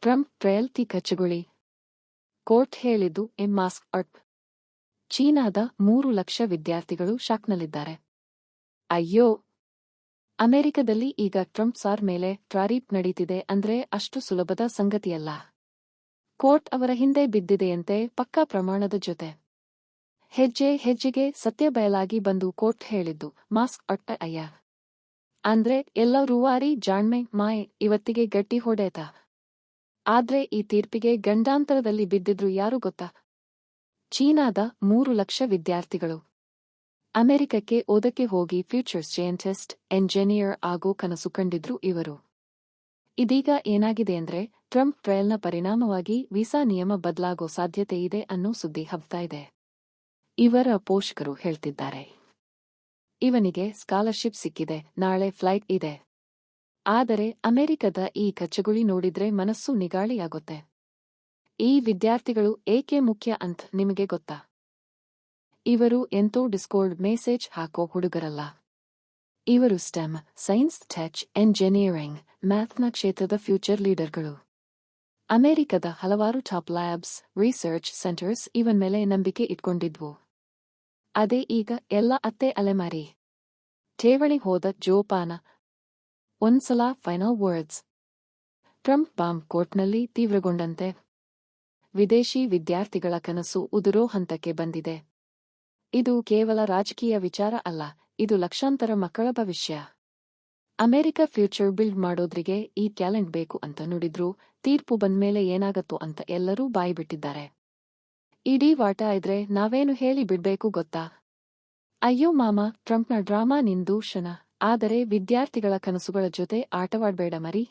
Trump ಟ್ರಯಲ್ತಿ ಕಚ್ಚಗುಳಿ court ಹೇಳಿದ್ದು mask at ಚೀನಾದ 3 ಲಕ್ಷ ವಿದ್ಯಾರ್ಥಿಗಳು ಶಾಕ್ನಲ್ಲಿದ್ದಾರೆ. ಅಯ್ಯೋ, ಅಮೆರಿಕದಲ್ಲಿ ಈಗ ಟ್ರಂಪ್ ಸಾರ್ ಮೇಲೆ ಟ್ರಾರಿಪ್ ನಡೀತಿದೆ ಅಂದ್ರೆ ಅಷ್ಟು ಸುಲಭದ ಸಂಗತಿಯಲ್ಲ. ಕೋರ್ಟ್ ಅವರ ಹಿಂದೆ ಬಿದ್ದಿದೆಯಂತೆ ಪಕ್ಕಾ ಪ್ರಮಾಣದ ಜೊತೆ. ಹೆಜ್ಜೆ ಹೆಜ್ಜೆಗೆ ಸತ್ಯ ಬಯಲಾಗಿ ಬಂದು ಕೋರ್ಟ್ ಹೇಳಿದ್ದು ಮಾಸ್ಕ್ ಅಟ್ ಅಯ್ಯ ಅಂದ್ರೆ ಎಲ್ಲ ರೂವಾರಿ ಜಾಣ್ಮೆ ಮಾಯೆ ಇವತ್ತಿಗೆ ಗಟ್ಟಿ ಹೊಡೆತ. ಆದ್ರೆ ಈ ತೀರ್ಪಿಗೆ ಗಂಡಾಂತರದಲ್ಲಿ ಬಿದ್ದಿದ್ರು ಯಾರು ಗೊತ್ತಾ? ಚೀನಾದ 3 ಲಕ್ಷ ವಿದ್ಯಾರ್ಥಿಗಳು. ಅಮೆರಿಕಕ್ಕೆ ಓದಕ್ಕೆ ಹೋಗಿ ಫ್ಯೂಚರ್ ಸೈಂಟಿಸ್ಟ್ ಎಂಜಿನಿಯರ್ ಆಗೋ ಕನಸು ಕಂಡಿದ್ರು ಇವರು. ಇದೀಗ ಏನಾಗಿದೆ ಅಂದ್ರೆ ಟ್ರಂಪ್ ಟ್ರಯಲ್ನ ಪರಿಣಾಮವಾಗಿ ವೀಸಾ ನಿಯಮ ಬದಲಾಗೋ ಸಾಧ್ಯತೆ ಇದೆ ಅನ್ನೋ ಸುದ್ದಿ ಹಬ್ತಾ ಇದೆ. ಇವರ ಪೋಷಕರು ಹೇಳ್ತಿದ್ದಾರೆ ಇವನಿಗೆ ಸ್ಕಾಲರ್ಶಿಪ್ ಸಿಕ್ಕಿದೆ, ನಾಳೆ ಫ್ಲೈಟ್ ಇದೆ. ಆದರೆ ಅಮೆರಿಕದ ಈ ಕಚ್ಚಗುಳಿ ನೋಡಿದ್ರೆ ಮನಸ್ಸು ನಿಗಾಳಿಯಾಗುತ್ತೆ. ಈ ವಿದ್ಯಾರ್ಥಿಗಳು ಏಕೆ ಮುಖ್ಯ ಅಂತ ನಿಮಗೆ ಗೊತ್ತಾ? ಇವರು ಎಂತೋ ಡಿಸ್ಕೋರ್ಡ್ ಮೆಸೇಜ್ ಹಾಕೋ ಹುಡುಗರಲ್ಲ. ಇವರು ಸ್ಟೆಮ್, ಸೈನ್ಸ್, ಟೆಕ್, ಎಂಜಿನಿಯರಿಂಗ್, ಮ್ಯಾಥ್ನ ಕ್ಷೇತ್ರದ ಫ್ಯೂಚರ್ ಲೀಡರ್ಗಳು. ಅಮೆರಿಕದ ಹಲವಾರು ಟಾಪ್ ಲ್ಯಾಬ್ಸ್, ರಿಸರ್ಚ್ ಸೆಂಟರ್ಸ್ ಇವನ್ ಮೇಲೆ ನಂಬಿಕೆ ಇಟ್ಕೊಂಡಿದ್ವು. ಅದೇ ಈಗ ಎಲ್ಲ ಅತ್ತೆ ಅಲೆಮಾರಿ. ಠೇವಣಿ ಹೋದ ಜೋಪಾನ. ಒಂದ್ಸಲ ಫೈನಲ್ ವರ್ಡ್ಸ್. ಟ್ರಂಪ್ ಬಾಂಬ್ ಕೋರ್ಟ್ನಲ್ಲಿ ತೀವ್ರಗೊಂಡಂತೆ. ವಿದೇಶಿ ವಿದ್ಯಾರ್ಥಿಗಳ ಕನಸು ಉದುರೋ ಹಂತಕ್ಕೆ ಬಂದಿದೆ. ಇದು ಕೇವಲ ರಾಜಕೀಯ ವಿಚಾರ ಅಲ್ಲ, ಇದು ಲಕ್ಷಾಂತರ ಮಕ್ಕಳ ಭವಿಷ್ಯ. ಅಮೆರಿಕ ಫ್ಯೂಚರ್ ಬಿಲ್ಡ್ ಮಾಡೋದ್ರಿಗೆ ಈ ಟ್ಯಾಲೆಂಟ್ ಬೇಕು ಅಂತ ನುಡಿದ್ರು, ತೀರ್ಪು ಬಂದ್ಮೇಲೆ ಏನಾಗತ್ತೋ ಅಂತ ಎಲ್ಲರೂ ಬಾಯಿಬಿಟ್ಟಿದ್ದಾರೆ. ಇಡೀ ವಾಟ ಇದ್ರೆ ನಾವೇನು ಹೇಳಿ ಬಿಡ್ಬೇಕು ಗೊತ್ತಾ? ಅಯ್ಯೋ ಮಾಮ, ಟ್ರಂಪ್ನ ಡ್ರಾಮಾ ನಿಂದು ಶನ. ಆದರೆ ವಿದ್ಯಾರ್ಥಿಗಳ ಕನಸುಗಳ ಜೊತೆ ಆಟವಾಡ್ಬೇಡ ಮರಿ.